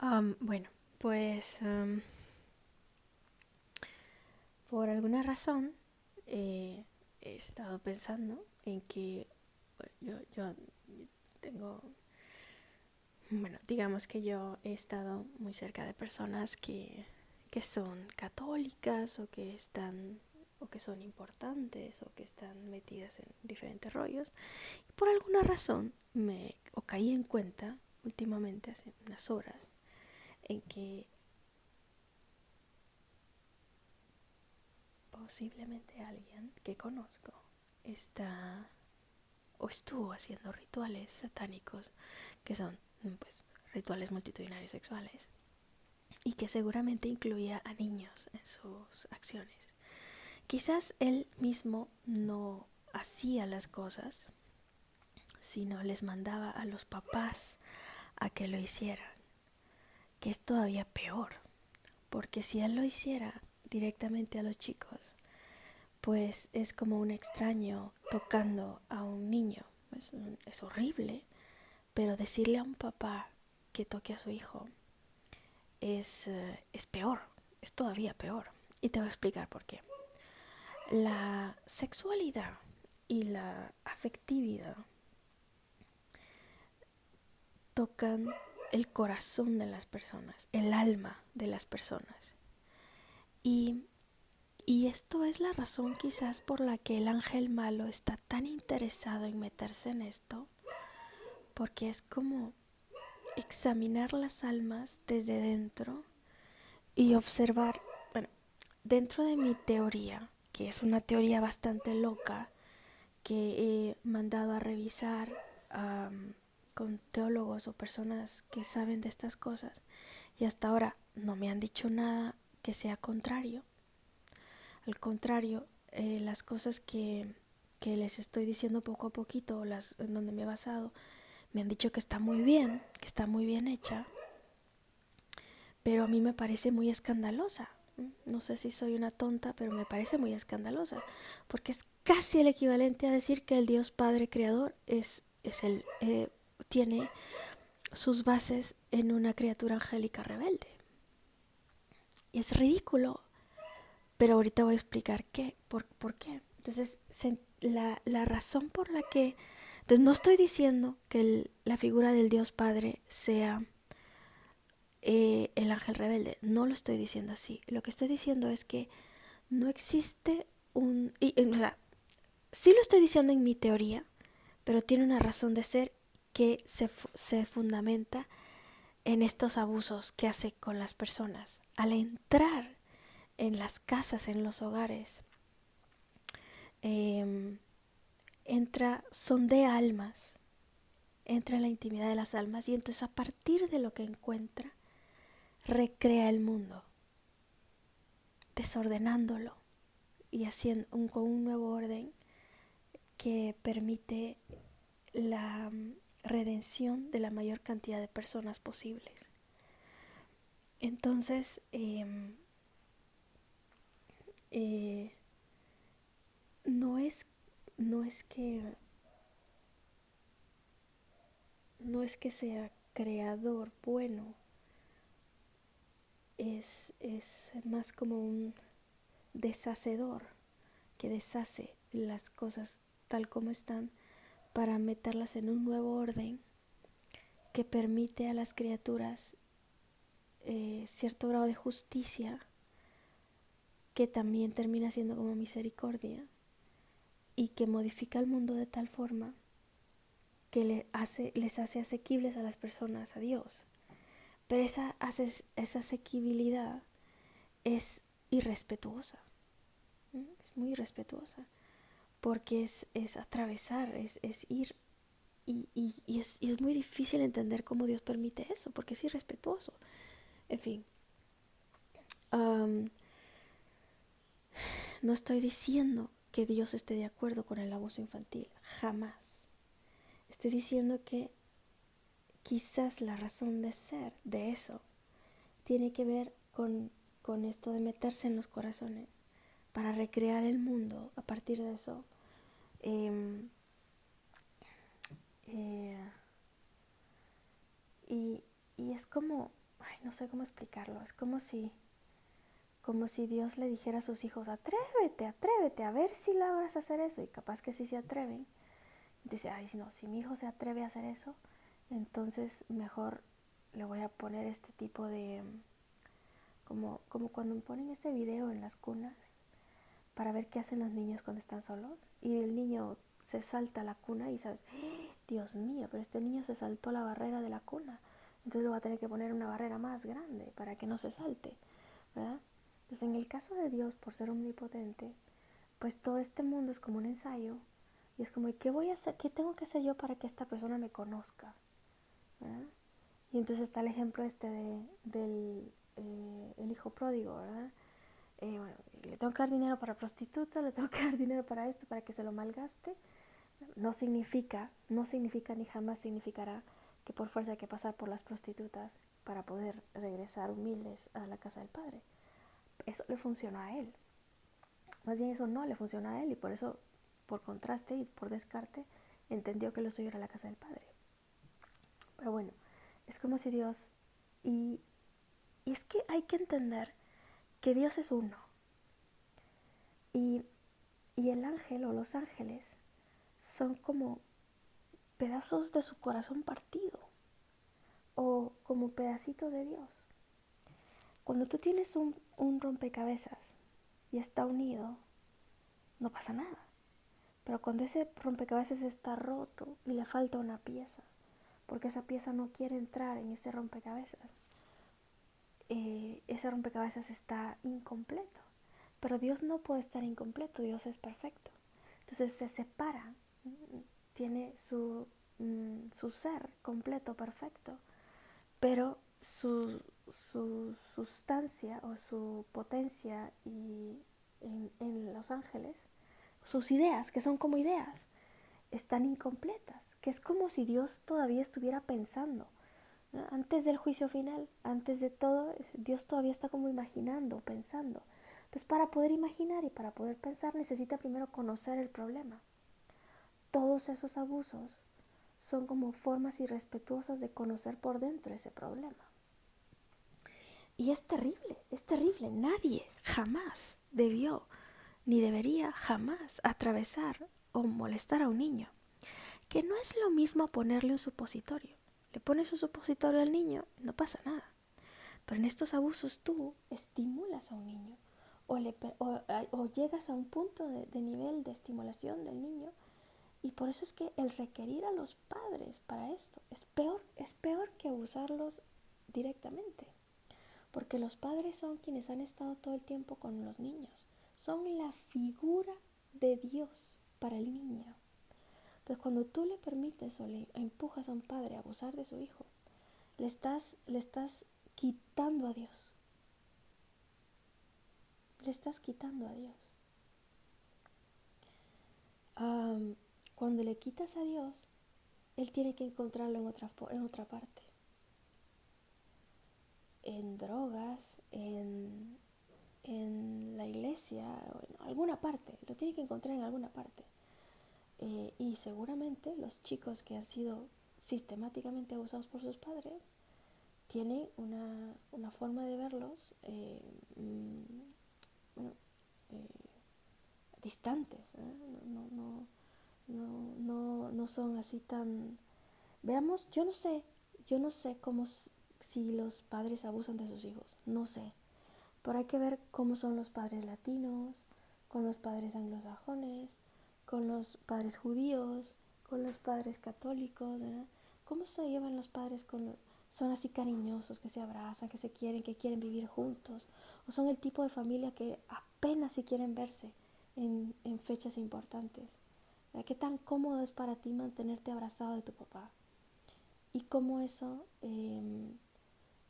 Bueno, pues por alguna razón he estado pensando en que yo tengo, bueno, digamos que yo he estado muy cerca de personas que son católicas o que son importantes o que están metidas en diferentes rollos. Y por alguna razón caí en cuenta últimamente, hace unas horas, en que posiblemente alguien que conozco está o estuvo haciendo rituales satánicos que son pues rituales multitudinarios sexuales y que seguramente incluía a niños en sus acciones. Quizás él mismo no hacía las cosas, sino les mandaba a los papás a que lo hicieran, que es todavía peor, porque si él lo hiciera directamente a los chicos, pues es como un extraño tocando a un niño. Es horrible, pero decirle a un papá que toque a su hijo es peor, es todavía peor. Y te voy a explicar por qué. La sexualidad y la afectividad tocan el corazón de las personas, el alma de las personas. Y, y esto es la razón quizás por la que el ángel malo está tan interesado en meterse en esto, porque es como examinar las almas desde dentro y observar, bueno, dentro de mi teoría, que es una teoría bastante loca, que he mandado a revisar con teólogos o personas que saben de estas cosas, y hasta ahora no me han dicho nada que sea contrario. Al contrario, las cosas que les estoy diciendo poco a poquito, las en donde me he basado, me han dicho que está muy bien hecha, pero a mí me parece muy escandalosa. No sé si soy una tonta, pero me parece muy escandalosa, porque es casi el equivalente a decir que el Dios Padre Creador tiene sus bases en una criatura angélica rebelde. Y es ridículo, pero ahorita voy a explicar por qué. Entonces, la razón por la que... Entonces, no estoy diciendo que la figura del Dios Padre sea el ángel rebelde, no lo estoy diciendo así. Lo que estoy diciendo es que no existe o sea, sí lo estoy diciendo en mi teoría, pero tiene una razón de ser que se fundamenta en estos abusos que hace con las personas. Al entrar en las casas, en los hogares, eh, sondea almas, entra en la intimidad de las almas y entonces a partir de lo que encuentra, recrea el mundo, desordenándolo y haciendo con un nuevo orden que permite la redención de la mayor cantidad de personas posibles. Entonces, eh, no es, no es que no es que sea creador bueno, es más como un deshacedor que deshace las cosas tal como están para meterlas en un nuevo orden que permite a las criaturas cierto grado de justicia que también termina siendo como misericordia y que modifica el mundo de tal forma que les hace asequibles a las personas a Dios. Pero esa asequibilidad es irrespetuosa, es muy irrespetuosa, porque es atravesar, es ir, y es muy difícil entender cómo Dios permite eso, porque es irrespetuoso. En fin, um, no estoy diciendo que Dios esté de acuerdo con el abuso infantil, jamás. Estoy diciendo que quizás la razón de ser de eso tiene que ver con esto de meterse en los corazones para recrear el mundo a partir de eso. Eh, eh, y, y es como ay, no sé cómo explicarlo, es como si Dios le dijera a sus hijos, atrévete, atrévete, a ver si logras hacer eso, y capaz que sí se atreven. Dice, ay, no, si mi hijo se atreve a hacer eso, entonces mejor le voy a poner este tipo de, como cuando ponen ese video en las cunas para ver qué hacen los niños cuando están solos, y el niño se salta a la cuna y sabes, Dios mío, pero este niño se saltó la barrera de la cuna, entonces le voy a tener que poner una barrera más grande para que no se salte, ¿verdad? Entonces en el caso de Dios, por ser omnipotente, pues todo este mundo es como un ensayo, y es como, ¿qué voy a hacer? ¿Qué tengo que hacer yo para que esta persona me conozca? ¿Verdad? Y entonces está el ejemplo este del el hijo pródigo, ¿verdad? Bueno, le tengo que dar dinero para prostituta, le tengo que dar dinero para esto, para que se lo malgaste. No significa ni jamás significará que por fuerza hay que pasar por las prostitutas para poder regresar humildes a la casa del Padre. Eso le funcionó a él. Más bien eso no le funcionó a él, y por eso, por contraste y por descarte, entendió que lo suyo era la casa del Padre. Pero bueno, es como si Dios... Y, y es que hay que entender que Dios es uno. Y, y el ángel o los ángeles son como pedazos de su corazón partido, o como pedacitos de Dios. Cuando tú tienes un rompecabezas y está unido, no pasa nada. Pero cuando ese rompecabezas está roto y le falta una pieza, porque esa pieza no quiere entrar en ese rompecabezas, ese rompecabezas está incompleto. Pero Dios no puede estar incompleto, Dios es perfecto. Entonces se separa, tiene su ser completo, perfecto, pero su sustancia o su potencia y en los ángeles, sus ideas, que son como ideas, están incompletas, que es como si Dios todavía estuviera pensando, ¿no? Antes del juicio final, antes de todo, Dios todavía está como imaginando, pensando. Entonces, para poder imaginar y para poder pensar, necesita primero conocer el problema. Todos esos abusos son como formas irrespetuosas de conocer por dentro ese problema. Y es terrible, es terrible. Nadie jamás debió ni debería jamás atravesar o molestar a un niño. Que no es lo mismo ponerle un supositorio. Le pones un supositorio al niño y no pasa nada. Pero en estos abusos tú estimulas a un niño o llegas a un punto de nivel de estimulación del niño, y por eso es que el requerir a los padres para esto es peor que abusarlos directamente. Porque los padres son quienes han estado todo el tiempo con los niños. Son la figura de Dios para el niño. Entonces, cuando tú le permites o le empujas a un padre a abusar de su hijo, le estás quitando a Dios. Le estás quitando a Dios. Cuando le quitas a Dios, Él tiene que encontrarlo en otra parte. En drogas, en la iglesia, o en alguna parte. Lo tiene que encontrar en alguna parte. Y seguramente los chicos que han sido sistemáticamente abusados por sus padres tienen una forma de verlos bueno, distantes, no son así tan... Veamos, yo no sé cómo, si los padres abusan de sus hijos, no sé, pero hay que ver cómo son los padres latinos, con los padres anglosajones, con los padres judíos, con los padres católicos, ¿verdad? ¿Cómo se llevan los padres son así cariñosos, que se abrazan, que se quieren, que quieren vivir juntos? ¿O son el tipo de familia que apenas si quieren verse en fechas importantes? ¿Verdad? ¿Qué tan cómodo es para ti mantenerte abrazado de tu papá? Y cómo eso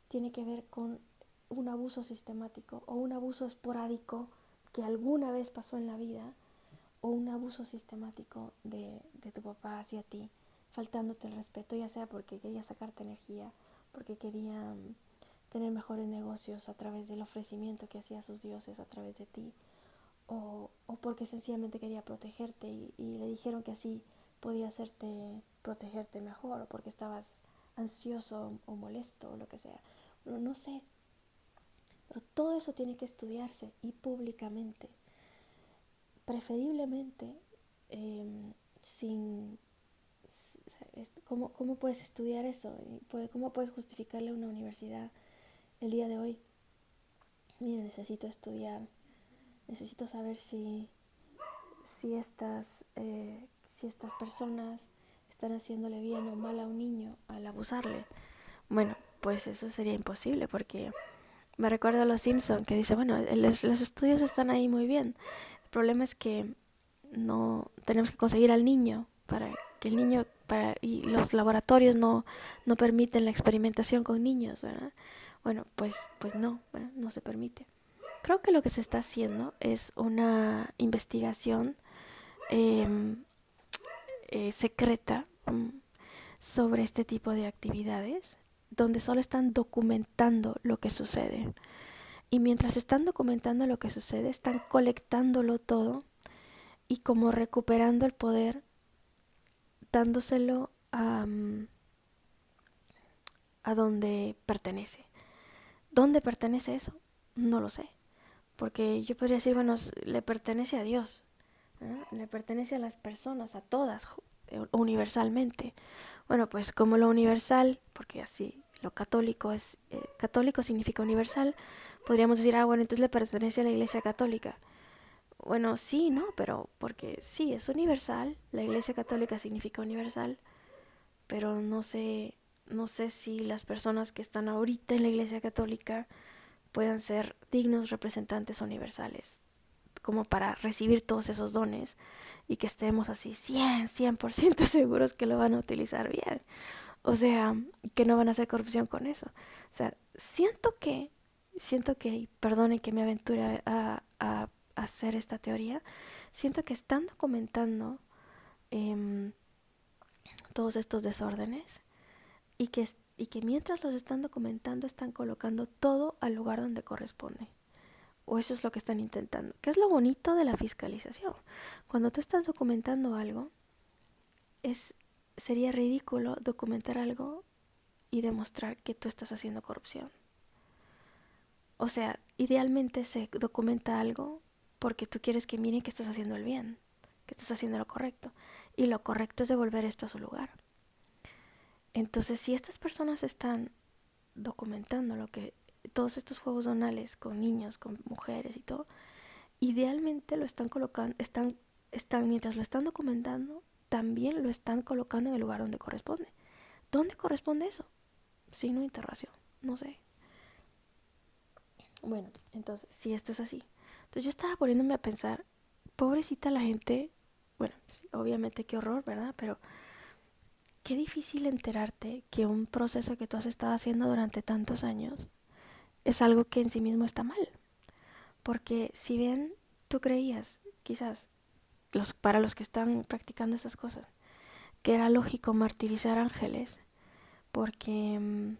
tiene que ver con un abuso sistemático o un abuso esporádico que alguna vez pasó en la vida, o un abuso sistemático de tu papá hacia ti, faltándote el respeto, ya sea porque quería sacarte energía, porque quería tener mejores negocios a través del ofrecimiento que hacía a sus dioses a través de ti, o porque sencillamente quería protegerte y le dijeron que así podía hacerte protegerte mejor, o porque estabas ansioso o molesto o lo que sea. no sé. Pero todo eso tiene que estudiarse y públicamente. Preferiblemente sin... ¿Cómo puedes estudiar eso? ¿Cómo puedes justificarle a una universidad el día de hoy? Mira, necesito estudiar, necesito saber si estas personas están haciéndole bien o mal a un niño al abusarle. Bueno, pues eso sería imposible porque me recuerdo a los Simpson que dice, bueno, los estudios están ahí muy bien. El problema es que no tenemos que conseguir al niño para que el niño y los laboratorios no permiten la experimentación con niños, ¿verdad? Bueno, pues no, bueno, no se permite. Creo que lo que se está haciendo es una investigación eh, secreta sobre este tipo de actividades, donde solo están documentando lo que sucede. Y mientras están documentando lo que sucede, están colectándolo todo y como recuperando el poder, dándoselo a donde pertenece. ¿Dónde pertenece eso? No lo sé. Porque yo podría decir, bueno, le pertenece a Dios, ¿no? Le pertenece a las personas, a todas, universalmente. Bueno, pues como lo universal, porque así lo católico es, católico significa universal, podríamos decir, bueno, entonces le pertenece a la Iglesia Católica. Bueno, sí, ¿no? Pero porque sí, es universal, la Iglesia Católica significa universal, pero no sé si las personas que están ahorita en la Iglesia Católica puedan ser dignos representantes universales, como para recibir todos esos dones y que estemos así 100% seguros que lo van a utilizar bien. O sea, que no van a hacer corrupción con eso. O sea, siento que, perdone que me aventure a hacer esta teoría, siento que están documentando eh, todos estos desórdenes y que mientras los están documentando están colocando todo al lugar donde corresponde. O eso es lo que están intentando. ¿Qué es lo bonito de la fiscalización? Cuando tú estás documentando algo, sería ridículo documentar algo y demostrar que tú estás haciendo corrupción. O sea, idealmente se documenta algo porque tú quieres que miren que estás haciendo el bien, que estás haciendo lo correcto. Y lo correcto es devolver esto a su lugar. Entonces, si estas personas están documentando todos estos juegos donales con niños, con mujeres y todo, idealmente lo están colocando, mientras lo están documentando, también lo están colocando en el lugar donde corresponde. ¿Dónde corresponde eso? Signo de interrogación, no sé. Bueno, entonces, si esto es así. Entonces yo estaba poniéndome a pensar, pobrecita la gente, bueno, obviamente qué horror, ¿verdad? Pero qué difícil enterarte que un proceso que tú has estado haciendo durante tantos años es algo que en sí mismo está mal. Porque si bien tú creías, quizás, para los que están practicando esas cosas, que era lógico martirizar ángeles porque,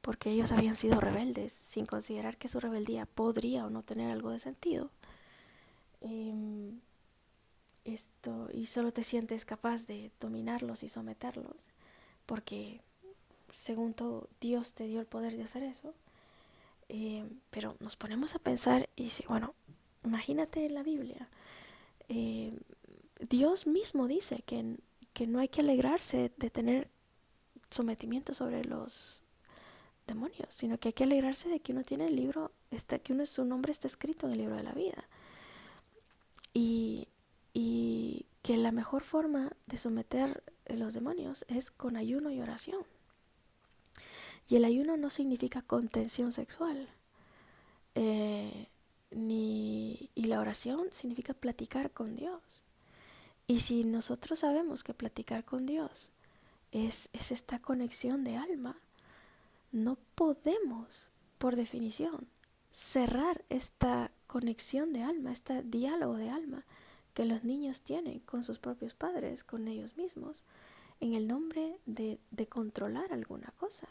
porque ellos habían sido rebeldes, sin considerar que su rebeldía podría o no tener algo de sentido. Y solo te sientes capaz de dominarlos y someterlos, porque según todo, Dios te dio el poder de hacer eso. Pero nos ponemos a pensar y bueno, imagínate en la Biblia. Eh, Dios mismo dice que no hay que alegrarse de tener sometimiento sobre los demonios, sino que hay que alegrarse de que uno tiene el libro, su nombre está escrito en el libro de la vida. Y, y que la mejor forma de someter los demonios es con ayuno y oración. Y el ayuno no significa contención sexual. Y la oración significa platicar con Dios. Y si nosotros sabemos que platicar con Dios es esta conexión de alma, no podemos, por definición, cerrar esta conexión de alma, este diálogo de alma que los niños tienen con sus propios padres, con ellos mismos, en el nombre de controlar alguna cosa.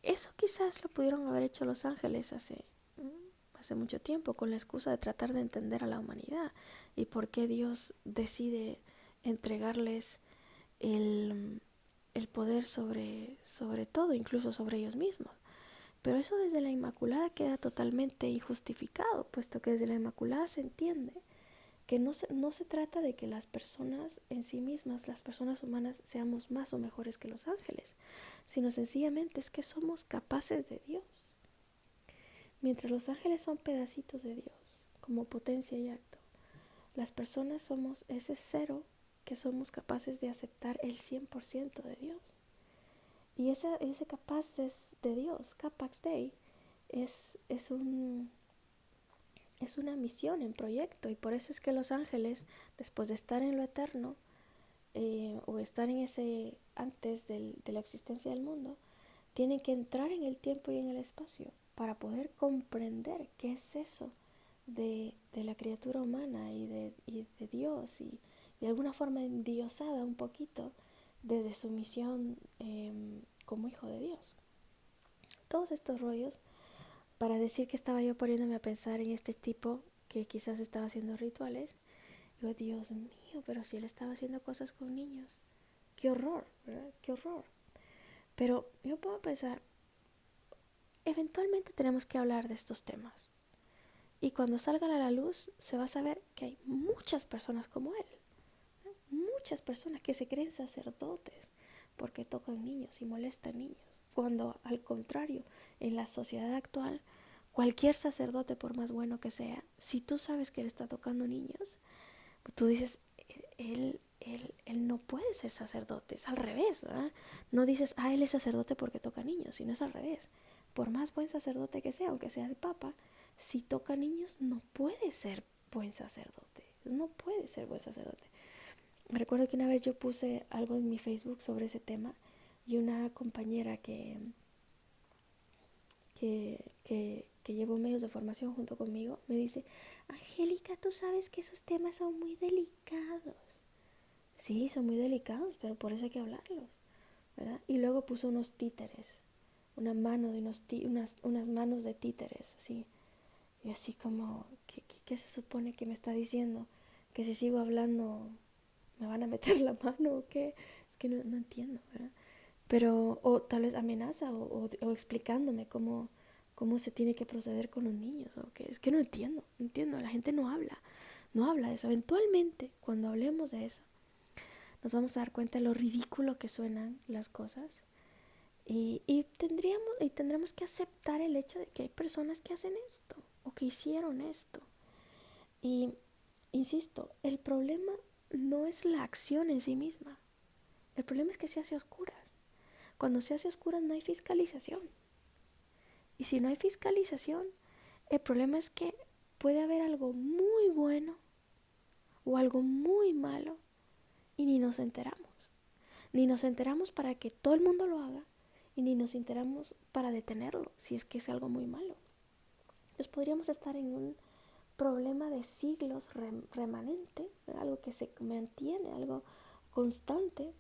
Eso quizás lo pudieron haber hecho los ángeles hace mucho tiempo, con la excusa de tratar de entender a la humanidad y por qué Dios decide entregarles el poder sobre todo, incluso sobre ellos mismos. Pero eso desde la Inmaculada queda totalmente injustificado, puesto que desde la Inmaculada se entiende que no se trata de que las personas en sí mismas, las personas humanas, seamos más o mejores que los ángeles, sino sencillamente es que somos capaces de Dios. Mientras los ángeles son pedacitos de Dios, como potencia y acto, las personas somos ese cero que somos capaces de aceptar el 100% de Dios. Y ese capaces de Dios, capax Dei, es una misión en proyecto. Y por eso es que los ángeles, después de estar en lo eterno, o estar en ese antes de la existencia del mundo, tienen que entrar en el tiempo y en el espacio para poder comprender qué es eso de la criatura humana y de Dios, y de alguna forma endiosada un poquito desde su misión como hijo de Dios. Todos estos rollos para decir que estaba yo poniéndome a pensar en este tipo que quizás estaba haciendo rituales. Digo, Dios mío, pero si él estaba haciendo cosas con niños, qué horror, ¿verdad? Qué horror. Pero yo puedo pensar, eventualmente tenemos que hablar de estos temas. Y cuando salgan a la luz, se va a saber que hay muchas personas como él. Muchas personas que se creen sacerdotes porque tocan niños y molestan niños. Cuando, al contrario, en la sociedad actual, cualquier sacerdote, por más bueno que sea, si tú sabes que él está tocando niños, tú dices, él no puede ser sacerdote. Es al revés, ¿verdad? No dices, él es sacerdote porque toca niños, sino es al revés. Por más buen sacerdote que sea, aunque sea el papa, si toca niños, no puede ser buen sacerdote. No puede ser buen sacerdote. Recuerdo que una vez yo puse algo en mi Facebook sobre ese tema, y una compañera que llevó medios de formación junto conmigo me dice, Angélica, tú sabes que esos temas son muy delicados. Sí, son muy delicados, pero por eso hay que hablarlos, ¿verdad? Y luego puso unos títeres, una mano de unas manos de títeres, así. Y así como, ¿qué se supone que me está diciendo? Que si sigo hablando me van a meter la mano o qué. Es que no entiendo, ¿verdad? Pero, o tal vez amenaza, o explicándome cómo se tiene que proceder con los niños, o qué. Es que no entiendo, la gente no habla de eso. Eventualmente, cuando hablemos de eso, nos vamos a dar cuenta de lo ridículo que suenan las cosas, y tendremos que aceptar el hecho de que hay personas que hacen esto o que hicieron esto. Y insisto, el problema no es la acción en sí misma. El problema es que se hace a oscuras. Cuando se hace a oscuras no hay fiscalización. Y si no hay fiscalización, el problema es que puede haber algo muy bueno o algo muy malo y ni nos enteramos. Ni nos enteramos para que todo el mundo lo haga, y ni nos enteramos para detenerlo si es que es algo muy malo. Entonces podríamos estar en un problema de siglos remanente, algo que se mantiene, algo constante,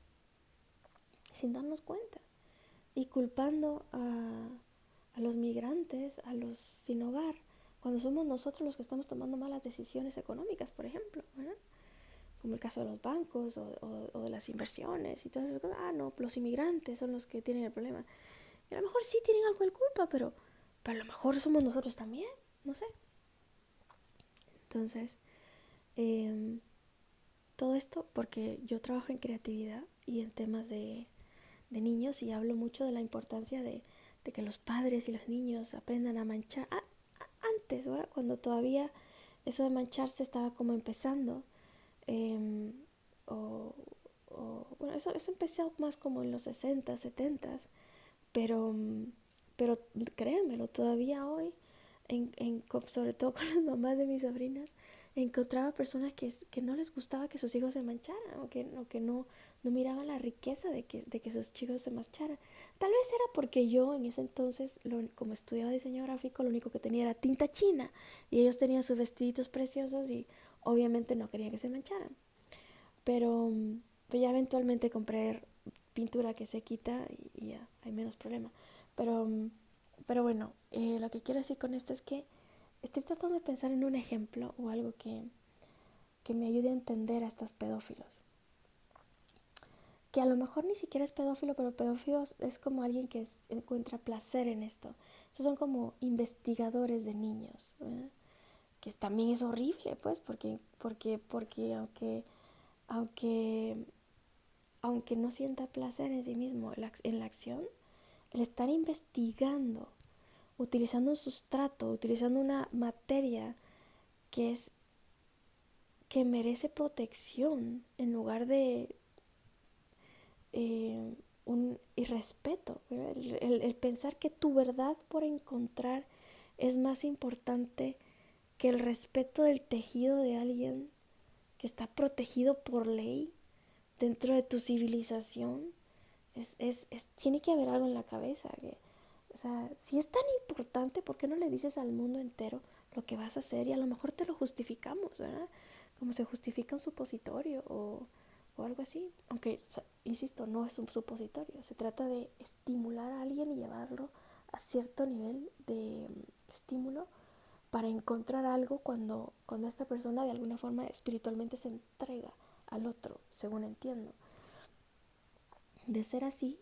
sin darnos cuenta, y culpando a los migrantes, a los sin hogar, cuando somos nosotros los que estamos tomando malas decisiones económicas, por ejemplo, ¿verdad? Como el caso de los bancos o de las inversiones y todas esas cosas. No, los inmigrantes son los que tienen el problema. Y a lo mejor sí tienen algo de culpa, pero a lo mejor somos nosotros también, no sé. Entonces, todo esto porque yo trabajo en creatividad y en temas de niños, y hablo mucho de la importancia de que los padres y los niños aprendan a manchar. Antes, ¿verdad? Cuando todavía eso de mancharse estaba como empezando. Eh, o, bueno, eso empezó más como en los 60, 70, pero, pero créanmelo, todavía hoy, sobre todo con las mamás de mis sobrinas, encontraba personas que no les gustaba que sus hijos se mancharan, o que no miraban la riqueza de que sus chicos se mancharan. Tal vez era porque yo en ese entonces, como estudiaba diseño gráfico, lo único que tenía era tinta china, y ellos tenían sus vestiditos preciosos y obviamente no querían que se mancharan. Pero pues ya eventualmente compré pintura que se quita, y ya hay menos problema. Pero bueno, lo que quiero decir con esto es que estoy tratando de pensar en un ejemplo o algo que me ayude a entender a estos pedófilos. que a lo mejor ni siquiera es pedófilo, pero pedófilo es como alguien que encuentra placer en esto. Estos son como investigadores de niños, ¿verdad? Que también es horrible, pues, porque aunque, aunque no sienta placer en sí mismo en la acción, el estar investigando, utilizando un sustrato, utilizando una materia que es que merece protección en lugar de un irrespeto, el pensar que tu verdad por encontrar es más importante que el respeto del tejido de alguien que está protegido por ley dentro de tu civilización, tiene que haber algo en la cabeza. O sea, si es tan importante, ¿por qué no le dices al mundo entero lo que vas a hacer? Y a lo mejor te lo justificamos, ¿verdad? Como se justifica un supositorio o algo así. Aunque, insisto, no es un supositorio. Se trata de estimular a alguien y llevarlo a cierto nivel de estímulo para encontrar algo cuando esta persona de alguna forma espiritualmente se entrega al otro, según entiendo. De ser así,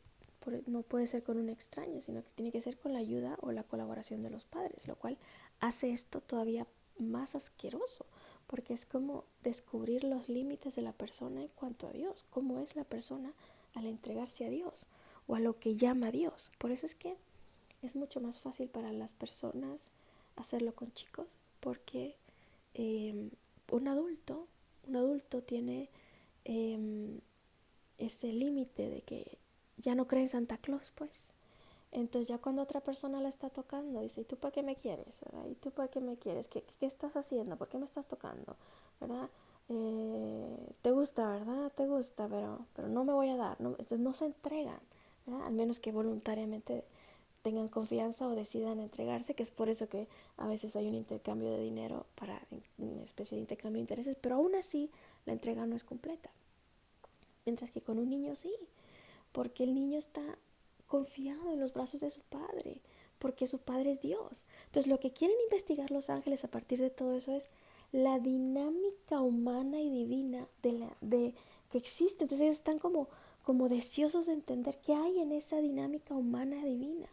no puede ser con un extraño, sino que tiene que ser con la ayuda o la colaboración de los padres, lo cual hace esto todavía más asqueroso, porque es como descubrir los límites de la persona en cuanto a Dios, cómo es la persona al entregarse a Dios o a lo que llama a Dios. Por eso es que es mucho más fácil para las personas hacerlo con chicos, porque eh, un adulto tiene eh, ese límite de que ya no cree en Santa Claus, pues. Entonces ya cuando otra persona la está tocando, dice, ¿y tú para qué me quieres? ¿Verdad? ¿Y tú para qué me quieres? ¿Qué estás haciendo? ¿Por qué me estás tocando? ¿Verdad? Te gusta, ¿verdad? Te gusta, pero no me voy a dar. No, entonces no se entregan, ¿verdad? Al menos que voluntariamente tengan confianza o decidan entregarse, que es por eso que a veces hay un intercambio de dinero para una especie de intercambio de intereses, pero aún así la entrega no es completa. Mientras que con un niño sí, porque el niño está confiado en los brazos de su padre, porque su padre es Dios. Entonces lo que quieren investigar los ángeles a partir de todo eso es la dinámica humana y divina de que existe. Entonces ellos están como deseosos de entender qué hay en esa dinámica humana divina.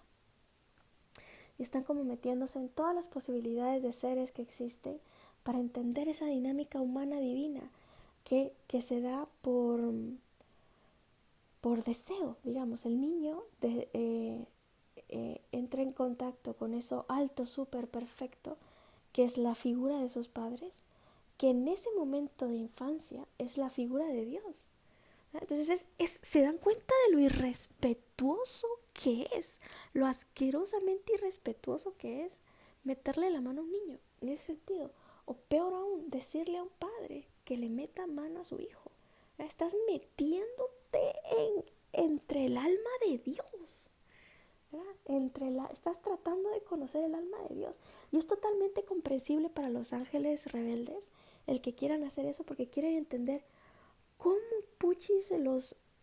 Y están como metiéndose en todas las posibilidades de seres que existen para entender esa dinámica humana divina que se da por deseo, digamos. El niño entra en contacto con eso alto, súper perfecto, que es la figura de sus padres, que en ese momento de infancia es la figura de Dios. Entonces se dan cuenta de lo irrespetuoso que es, lo asquerosamente irrespetuoso que es meterle la mano a un niño, en ese sentido. O peor aún, decirle a un padre que le meta mano a su hijo. Estás metiéndote entre el alma de Dios. Estás tratando de conocer el alma de Dios. Y es totalmente comprensible para los ángeles rebeldes el que quieran hacer eso, porque quieren entender cómo puchis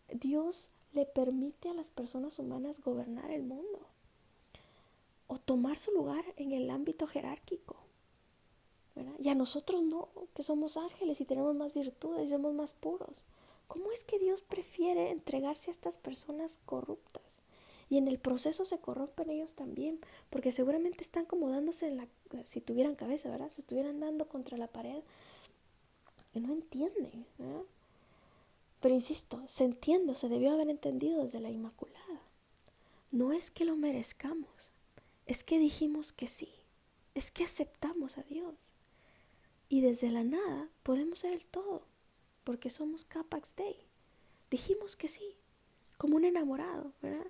Dios le permite a las personas humanas gobernar el mundo o tomar su lugar en el ámbito jerárquico, ¿verdad? Y a nosotros no, que somos ángeles y tenemos más virtudes y somos más puros. ¿Cómo es que Dios prefiere entregarse a estas personas corruptas? Y en el proceso se corrompen ellos también, porque seguramente están como dándose si tuvieran cabeza, ¿verdad? Se estuvieran dando contra la pared, que no entienden, ¿verdad? Pero insisto, se debió haber entendido desde la Inmaculada. No es que lo merezcamos, es que dijimos que sí, es que aceptamos a Dios. Y desde la nada podemos ser el todo, porque somos Capax Dei. Dijimos que sí, como un enamorado, ¿verdad?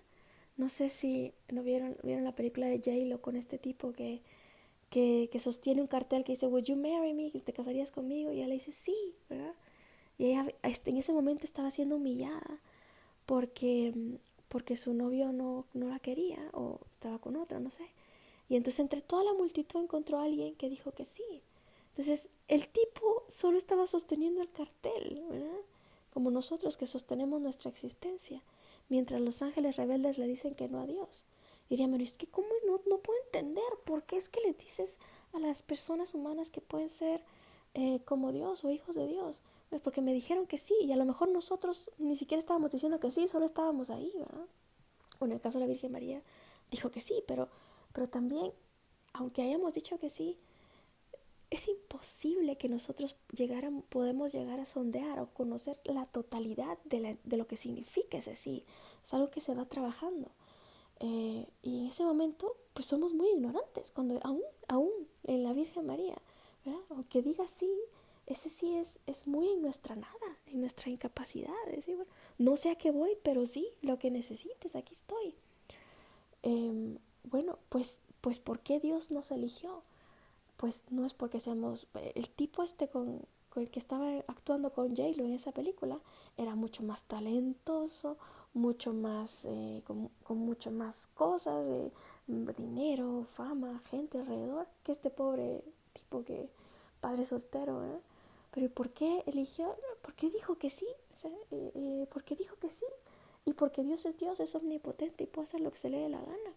No sé si no vieron la película de J-Lo con este tipo que sostiene un cartel que dice, Would you marry me? ¿Te casarías conmigo? Y ella le dice, sí, ¿verdad? Y ella en ese momento estaba siendo humillada porque, porque su novio no la quería o estaba con otra, no sé. Y entonces entre toda la multitud encontró a alguien que dijo que sí. Entonces el tipo solo estaba sosteniendo el cartel, ¿verdad? Como nosotros que sostenemos nuestra existencia, mientras los ángeles rebeldes le dicen que no a Dios. Y dirían, pero es que ¿cómo es? No puedo entender por qué es que le dices a las personas humanas que pueden ser como Dios o hijos de Dios. Es porque me dijeron que sí, y a lo mejor nosotros ni siquiera estábamos diciendo que sí, solo estábamos ahí, ¿verdad? O en el caso de la Virgen María, dijo que sí, pero también, aunque hayamos dicho que sí, es imposible que nosotros podemos llegar a sondear o conocer la totalidad de lo que significa ese sí. Es algo que se va trabajando. Y en ese momento, pues somos muy ignorantes, cuando aún en la Virgen María, ¿verdad? Aunque diga sí, ese sí es muy en nuestra nada, en nuestra incapacidad. Es decir, bueno, no sé a qué voy, pero sí, lo que necesites, aquí estoy. Bueno, pues ¿por qué Dios nos eligió? Pues no es porque seamos... El tipo con el que estaba actuando con J-Lo en esa película era mucho más talentoso, mucho más, con mucho más cosas, dinero, fama, gente alrededor, que este pobre tipo que, padre soltero, ¿eh? Pero ¿por qué eligió? ¿Por qué dijo que sí? O sea, ¿por qué dijo que sí? Y porque Dios, es omnipotente y puede hacer lo que se le dé la gana.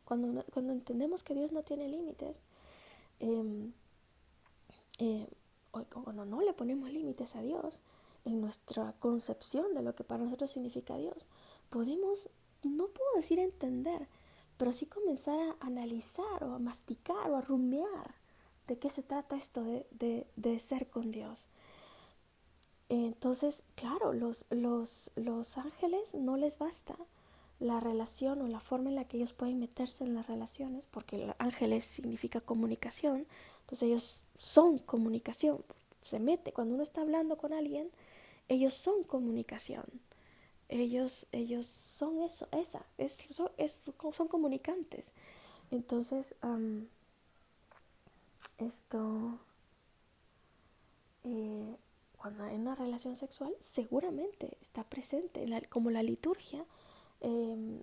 Cuando entendemos que Dios no tiene límites, eh, eh, o cuando no le ponemos límites a Dios, en nuestra concepción de lo que para nosotros significa Dios, podemos, no puedo decir entender, pero sí comenzar a analizar o a masticar o a rumiar de qué se trata esto de ser con Dios. Entonces, claro, los ángeles no les basta la relación o la forma en la que ellos pueden meterse en las relaciones, porque ángeles significa comunicación, entonces ellos son comunicación, se mete, cuando uno está hablando con alguien, ellos son comunicación, ellos son eso, son comunicantes. Entonces, esto, eh, cuando hay una relación sexual, seguramente está presente, como la liturgia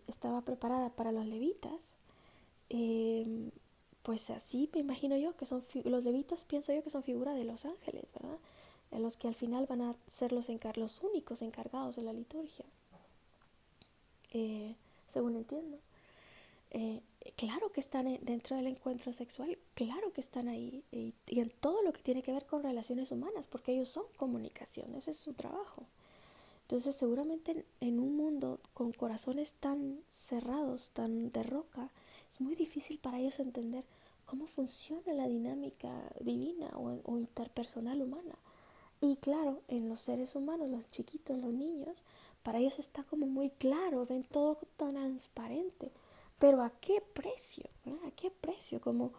estaba preparada para los levitas, eh, pues así me imagino yo que los levitas, pienso yo que son figuras de los ángeles, ¿verdad? En los que al final van a ser los únicos encargados de la liturgia, según entiendo. Eh, claro que están dentro del encuentro sexual, claro que están ahí, y en todo lo que tiene que ver con relaciones humanas, porque ellos son comunicación, ese es su trabajo. Entonces seguramente en un mundo con corazones tan cerrados, tan de roca, es muy difícil para ellos entender cómo funciona la dinámica divina o interpersonal humana. Y claro, en los seres humanos, los chiquitos, los niños, para ellos está como muy claro, ven todo tan transparente. Pero ¿a qué precio? ¿Verdad? ¿A qué precio? Como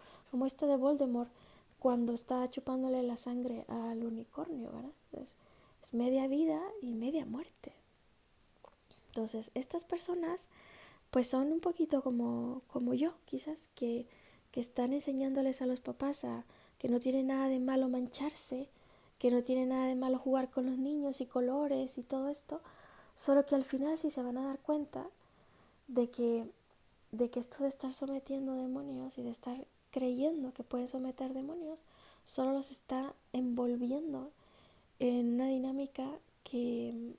este de Voldemort cuando está chupándole la sangre al unicornio, ¿verdad? Es media vida y media muerte. Entonces, estas personas pues son un poquito como yo, quizás, que están enseñándoles a los papás que no tiene nada de malo mancharse, que no tiene nada de malo jugar con los niños y colores y todo esto, solo que al final sí se van a dar cuenta de que, de que esto de estar sometiendo demonios y de estar creyendo que pueden someter demonios, solo los está envolviendo en una dinámica que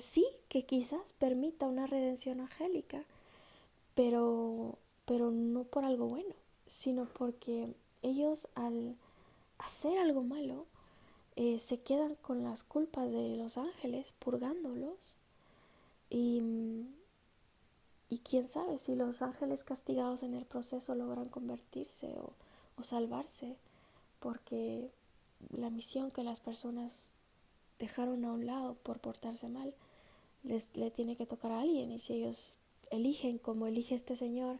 sí, que quizás permita una redención angélica, pero, pero no por algo bueno, sino porque ellos al hacer algo malo se quedan con las culpas de los ángeles, purgándolos, y, y quién sabe si los ángeles castigados en el proceso logran convertirse o salvarse, porque la misión que las personas dejaron a un lado por portarse mal le tiene que tocar a alguien, y si ellos eligen como elige este señor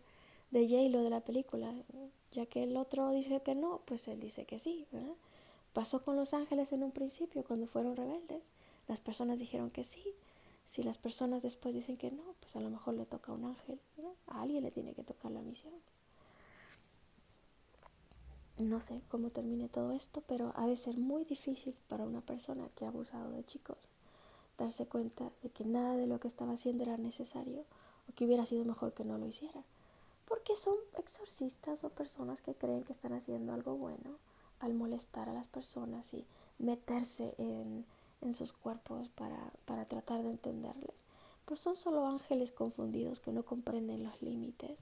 de J-Lo de la película, ya que el otro dice que no, pues él dice que sí, ¿verdad? Pasó con los ángeles en un principio cuando fueron rebeldes, las personas dijeron que sí. Si las personas después dicen que no, pues a lo mejor le toca a un ángel, ¿verdad? A alguien le tiene que tocar la misión. No sé cómo termine todo esto, pero ha de ser muy difícil para una persona que ha abusado de chicos darse cuenta de que nada de lo que estaba haciendo era necesario, o que hubiera sido mejor que no lo hiciera, porque son exorcistas o personas que creen que están haciendo algo bueno al molestar a las personas y meterse en sus cuerpos para tratar de entenderles. Pues son solo ángeles confundidos que no comprenden los límites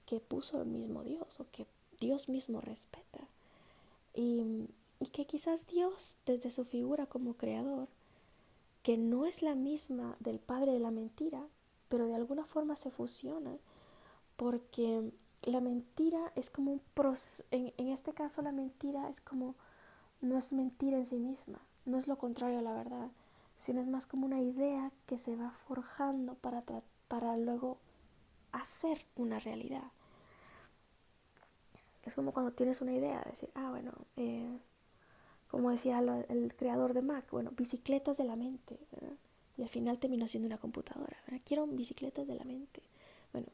que puso el mismo Dios o que Dios mismo respeta. Y Y que quizás Dios, desde su figura como creador, que no es la misma del padre de la mentira, pero de alguna forma se fusionan, porque la mentira es como en este caso la mentira es como, no es mentira en sí misma, no es lo contrario a la verdad, sino es más como una idea que se va forjando para luego hacer una realidad. Es como cuando tienes una idea, decir, bueno, como decía el creador de Mac, bueno, bicicletas de la mente, ¿verdad? Y al final terminó siendo una computadora, ¿verdad? Quiero bicicletas de la mente. Bueno,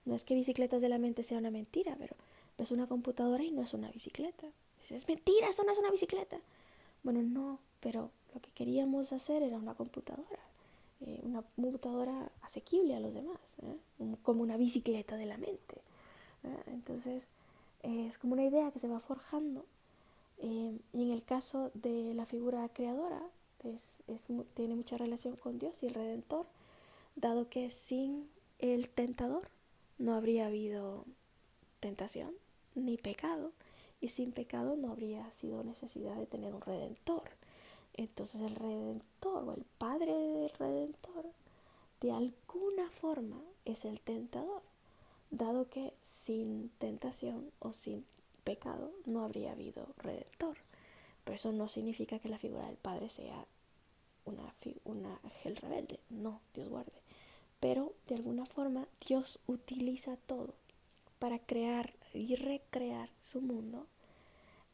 no es que bicicletas de la mente sea una mentira, pero es una computadora y no es una bicicleta. Es mentira, eso no es una bicicleta. Bueno, no, pero lo que queríamos hacer era una computadora asequible a los demás, como una bicicleta de la mente. Entonces, es como una idea que se va forjando. Y en el caso de la figura creadora, tiene mucha relación con Dios y el Redentor, dado que sin el tentador no habría habido tentación ni pecado, y sin pecado no habría sido necesidad de tener un Redentor. Entonces el Redentor o el Padre del Redentor de alguna forma es el tentador, dado que sin tentación o sin pecado no habría habido redentor. Pero eso no significa que la figura del Padre sea una ángel rebelde, no, Dios guarde. Pero de alguna forma Dios utiliza todo para crear y recrear su mundo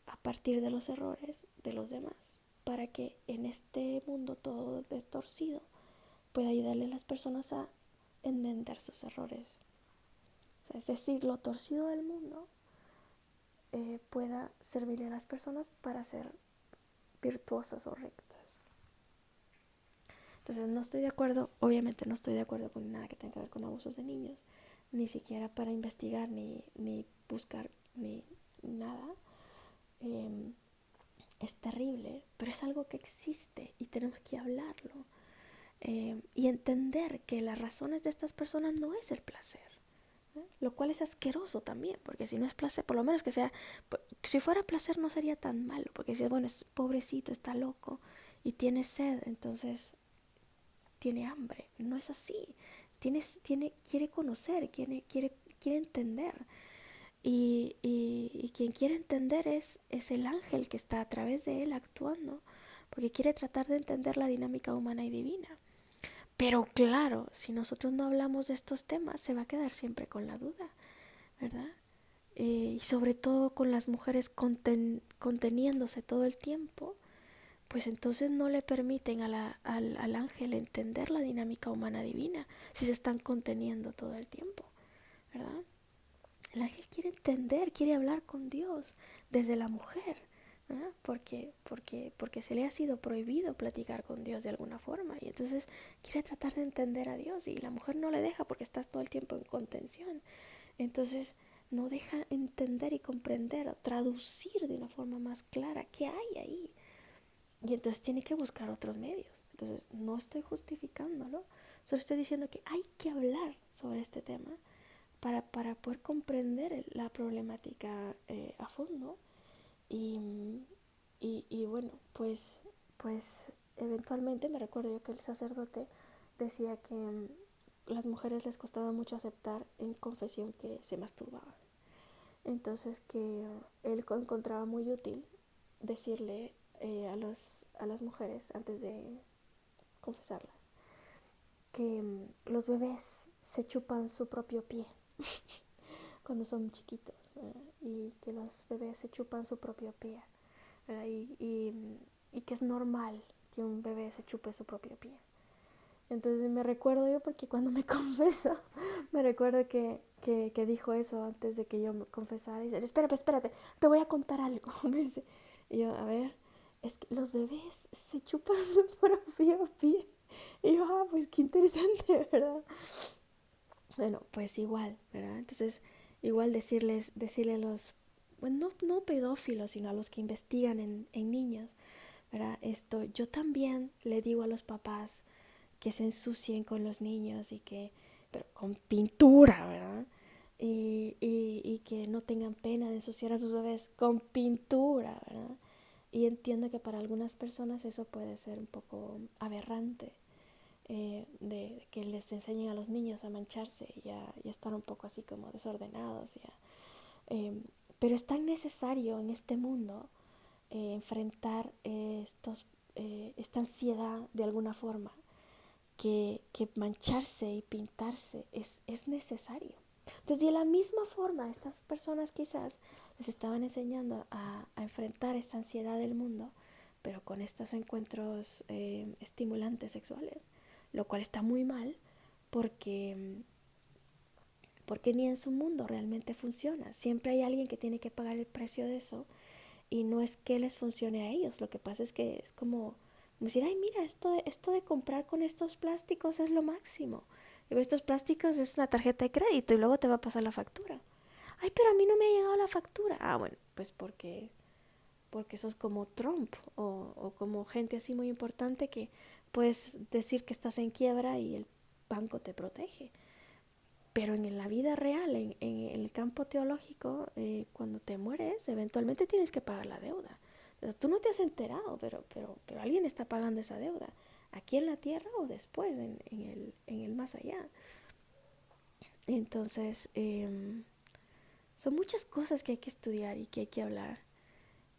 a partir de los errores de los demás, para que en este mundo todo torcido pueda ayudarle a las personas a enmendar sus errores. O sea, es decir, lo torcido del mundo pueda servirle a las personas para ser virtuosas o rectas. Entonces no estoy de acuerdo, obviamente no estoy de acuerdo con nada que tenga que ver con abusos de niños, ni siquiera para investigar, ni buscar, ni nada. Eh, es terrible, pero es algo que existe y tenemos que hablarlo. Y entender que las razones de estas personas no es el placer. Lo cual es asqueroso también, porque si no es placer, por lo menos que sea, si fuera placer no sería tan malo, porque si bueno, es pobrecito, está loco y tiene sed, entonces tiene hambre. No es así. Quiere conocer, quiere entender. Y quien quiere entender es el ángel que está a través de él actuando, porque quiere tratar de entender la dinámica humana y divina. Pero claro, si nosotros no hablamos de estos temas, se va a quedar siempre con la duda, ¿verdad? Y sobre todo con las mujeres conteniéndose todo el tiempo, pues entonces no le permiten al ángel entender la dinámica humana divina si se están conteniendo todo el tiempo, ¿verdad? El ángel quiere entender, quiere hablar con Dios desde la mujer, ¿verdad? Porque se le ha sido prohibido platicar con Dios de alguna forma y entonces quiere tratar de entender a Dios y la mujer no le deja porque está todo el tiempo en contención. Entonces no deja entender y comprender o traducir de una forma más clara qué hay ahí. Y entonces tiene que buscar otros medios. Entonces no estoy justificándolo, solo estoy diciendo que hay que hablar sobre este tema para poder comprender la problemática a fondo. Y, y bueno, pues eventualmente me recuerdo yo que el sacerdote decía que las mujeres les costaba mucho aceptar en confesión que se masturbaban. Entonces que él encontraba muy útil decirle a las mujeres antes de confesarlas que los bebés se chupan su propio pie cuando son chiquitos, y que los bebés se chupan su propio pie, y que es normal que un bebé se chupe su propio pie. Entonces me recuerdo yo porque cuando me confeso, me recuerdo que dijo eso antes de que yo me confesara. Y dice, espérate, te voy a contar algo. Me dice. Y yo, a ver, es que los bebés se chupan su propio pie. Y yo, pues qué interesante, ¿verdad? Bueno, pues igual, ¿verdad? Entonces, igual decirle a los, bueno, no pedófilos, sino a los que investigan en niños, ¿verdad? Yo también le digo a los papás que se ensucien con los niños pero con pintura, ¿verdad? y que no tengan pena de ensuciar a sus bebés con pintura, ¿verdad? Y entiendo que para algunas personas eso puede ser un poco aberrante, de que les enseñen a los niños a mancharse y a estar un poco así como desordenados. Eh, pero es tan necesario en este mundo enfrentar esta ansiedad de alguna forma, que mancharse y pintarse es necesario. Entonces, de la misma forma, estas personas quizás les estaban enseñando a enfrentar esta ansiedad del mundo, pero con estos encuentros estimulantes sexuales, lo cual está muy mal porque, porque ni en su mundo realmente funciona. Siempre hay alguien que tiene que pagar el precio de eso, y no es que les funcione a ellos. Lo que pasa es que es como decir, ay, mira, esto de comprar con estos plásticos es lo máximo. Y estos plásticos es una tarjeta de crédito y luego te va a pasar la factura. Ay, pero a mí no me ha llegado la factura. Ah, bueno, pues porque sos como Trump o como gente así muy importante que puedes decir que estás en quiebra y el banco te protege. Pero en la vida real, en el campo teológico, cuando te mueres, eventualmente tienes que pagar la deuda. Entonces, tú no te has enterado, pero alguien está pagando esa deuda, aquí en la tierra o después, en el más allá. Entonces, son muchas cosas que hay que estudiar y que hay que hablar.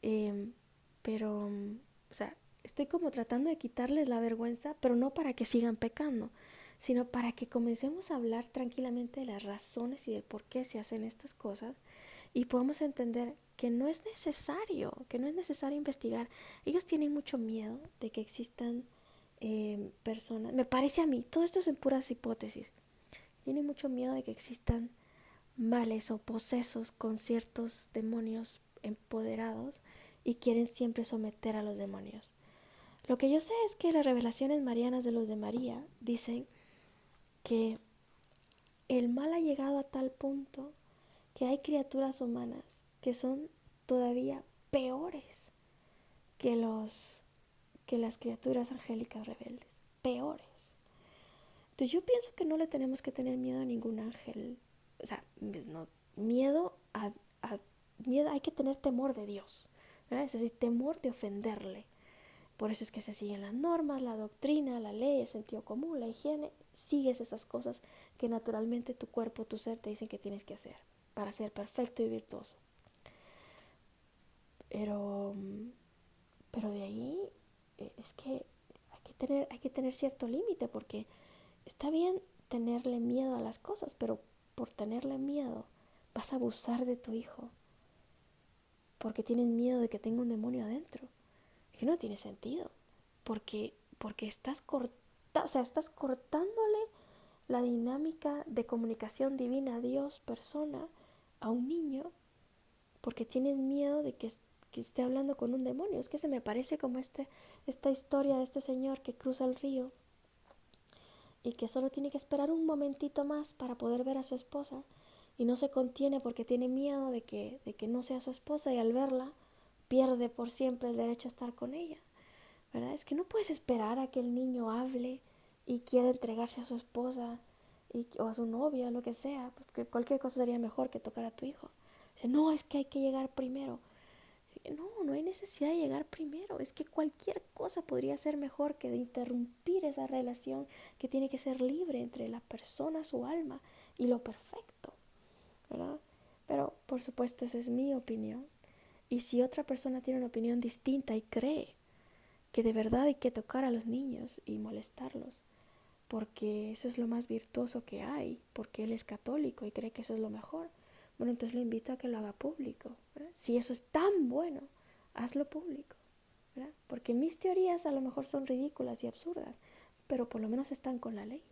Eh, pero, o sea, estoy como tratando de quitarles la vergüenza, pero no para que sigan pecando, sino para que comencemos a hablar tranquilamente de las razones y del por qué se hacen estas cosas y podamos entender que no es necesario investigar. Ellos tienen mucho miedo de que existan personas, me parece a mí, todo esto son puras hipótesis, tienen mucho miedo de que existan males o posesos con ciertos demonios empoderados y quieren siempre someter a los demonios. Lo que yo sé es que las revelaciones marianas de los de María dicen que el mal ha llegado a tal punto que hay criaturas humanas que son todavía peores que que las criaturas angélicas rebeldes, peores. Entonces yo pienso que no le tenemos que tener miedo a ningún ángel. O sea, pues no, miedo a miedo, hay que tener temor de Dios, ¿verdad? Es decir, temor de ofenderle. Por eso es que se siguen las normas, la doctrina, la ley, el sentido común, la higiene. Sigues esas cosas que naturalmente tu cuerpo, tu ser te dicen que tienes que hacer para ser perfecto y virtuoso. Pero, pero de ahí es que hay que tener cierto límite, porque está bien tenerle miedo a las cosas, pero por tenerle miedo vas a abusar de tu hijo porque tienes miedo de que tenga un demonio adentro. Es que no tiene sentido, porque estás cortándole la dinámica de comunicación divina Dios-persona a un niño porque tienes miedo de que esté hablando con un demonio. Es que se me parece como esta historia de este señor que cruza el río y que solo tiene que esperar un momentito más para poder ver a su esposa y no se contiene porque tiene miedo de que no sea su esposa, y al verla pierde por siempre el derecho a estar con ella, ¿verdad? Es que no puedes esperar a que el niño hable y quiera entregarse a su esposa o a su novia, lo que sea, porque cualquier cosa sería mejor que tocar a tu hijo. Dice, no, es que hay que llegar primero. No, no hay necesidad de llegar primero. Es que cualquier cosa podría ser mejor que de interrumpir esa relación que tiene que ser libre entre la persona, su alma y lo perfecto, ¿verdad? Pero, por supuesto, esa es mi opinión. Y si otra persona tiene una opinión distinta y cree que de verdad hay que tocar a los niños y molestarlos, porque eso es lo más virtuoso que hay, porque él es católico y cree que eso es lo mejor, bueno, entonces lo invito a que lo haga público, ¿verdad? Si eso es tan bueno, hazlo público, ¿verdad? Porque mis teorías a lo mejor son ridículas y absurdas, pero por lo menos están con la ley.